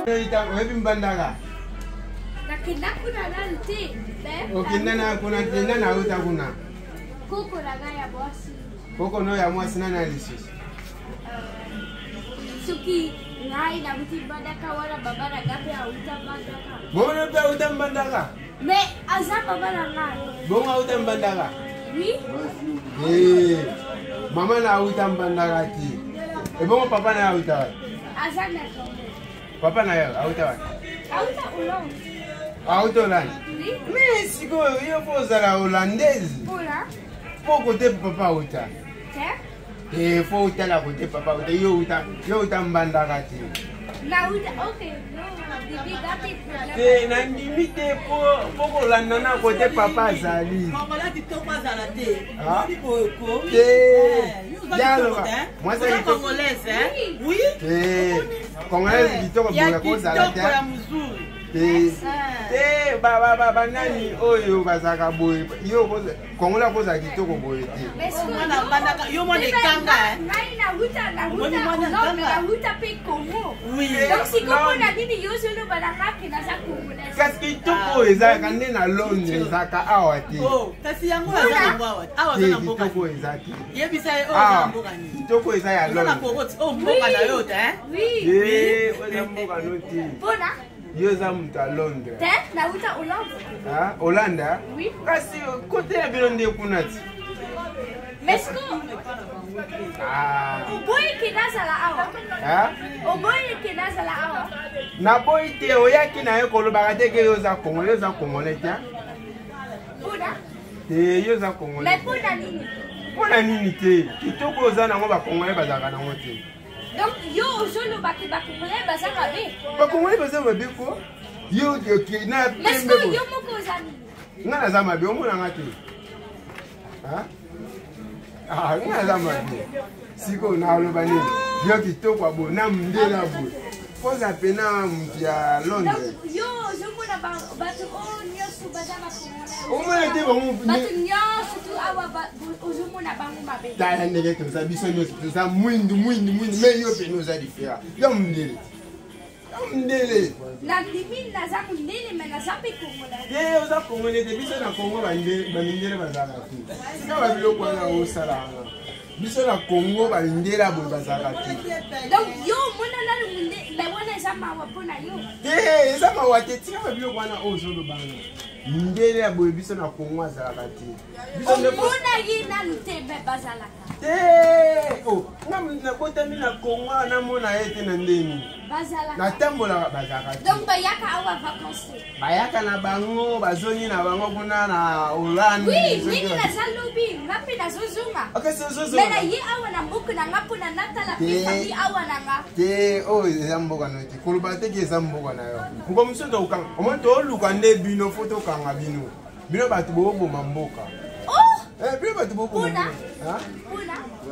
Wewe mbandaka. Nakenda kuna nalti. Okindana kuna tena na uta kuna. Koko laga ya bosi. Koko no ya mwasi na analysis. Suki ngai na buti bandaka wala baba na gapi ya uta bandaka. Bona pe uta mbandaka. Me aza baba na ngai. Bonga uta mbandaka. Oui. Mama na uta mbandaka ti. E bongo papa na uta. Aza na. Papa na ya uta wa. Auta ulong. Auta Hollande. Oui. Mais siko yo faut la hollandaise. Pola. Faut côté papa uta. Te? Faut uta la côté papa uta yo uta mbandaka ti. Na uta okay. No, bibi gapi. Na limite po Hollande na côté papa zali. Maman dit to pas à la thé. Ah. Moi c'est congolaise hein? Oui. Congolaise kitoko boya ko zala te. Ba nani oyo bazaka boye. Yo Kongola ko za kitoko boye te. Mwana bandaka yo mwana kanga. Ngai na huta pe Congo. Oui. Donc si Congo na nini yo solo balaka kina za congolaise. Kasi kitoko eza kande na Londres zaka awa te. Oh, kasi yango aza awa. Awa za mboka. Kitoko eza te. Yebisa o za mboka ni. Kitoko eza ya Londres. Na Congo o mboka na yo te. Oui. Oza mboka no te. Bona? Yo za mtu a Londres. Te? Na huta Hollande. Ah, Hollande? Oui. Kasi kote ya bino nde kuna ti. Mesko? Ah. Oboyi kinaza la awa. Ah? Oboyi kinaza la awa. Na boy te oyaki na yo kolobaka te ke yo za Congolais te. Bona? Te yo za Congolais. Mais pona nini? Pona nini te? Kitoko oza nango ba Congolais bazaka nango te. Donc yo ozolo baki bakongolais bazaka be. Ba Congolais bazaka mabe ko? Yo ki na pembe. Mesko yo moko ozani. Nga na za mabe omona nga te. Ah? Ah, nga na za mabe. Siko na oloba nini? Yo kitoko abo na mndela bo. Poza pena mpia Londres. Donc yo ozomona bato o nyoso bazaka congolais. Omona te bango. Bato nyoso tu awa ozomona bango mabe. Tala ndenge toza biso nyonso toza mwindu me yo pene oza difera yo mundele na limine naza mondele me naza mpe congolais ye oza congolais te biso na Congo bamindele bazalaka te sika babiloko wana osalanga biso na Congo bamindele boye bazalaka te donc yo omona nani mondele me wana eza mawa mpo na yo te eza mawa te tika babiloko wana ozolobanga mindele ya boye biso na Congo azalaka te omona ye nanu te me bazalaka nabotami na Congo namona ye te na ndeni natambolaka bazalaka te donc bayaka awa vacances bayaka na bango bazongi na bango kuna na Hollande oui nini naza lobi nga mpe nazozonga me na ye awa na mboka na nga mpona natala mpe fami awa na nga te oyo eza mboka no te koloba teke eza mboka na yo ngo mosusu tokanga omoi tooluka nde bino fo tokanga bino bato booboma mboka bino bato booboma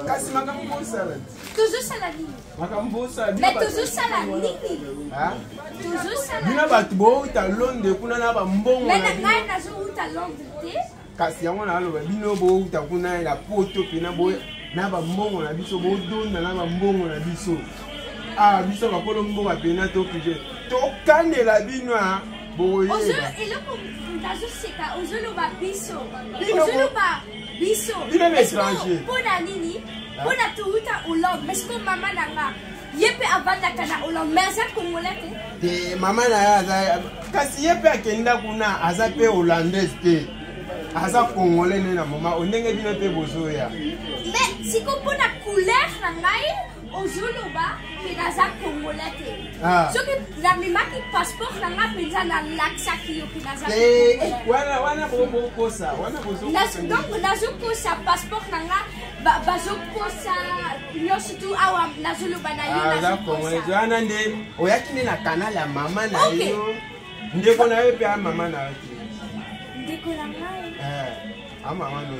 kasi makambo bosala tozosala nini makambo bosala me tozosala nini bino bato bouta Londres kuna na bambongo me na ngai nazouta Londres te kasi yango naloba bino bouta kuna na poto pena na bambongo na biso bodonda na bambongo na biso biso bakolo mboka pena tokije tokandela bino boyeba eloko nazoseka ozoloba biso ozoloba biso mpona nini mpona touta Hollande mais siko mama na nga ye mpe avandaka na Hollande mais aza congolais te mama na ye aza kasi ye mpe akenda kuna aza mpe hollandaise te aza congolais nde na mama ondenge bino mpe bozoya mais siko mpona couleur na ngai ozoloba ke naza congolais te soki namemaki passeport na nga mpenza nalakisaki yo ke naza wana bokosa donc nazokosa passeport na nga bazokosa nyonso tu awa nazoloba na yo nazokosa wana nde oyaki nde na kanal ya mama na yo ndeko na yo mpe a mama na yo te ndeko na ngai amama no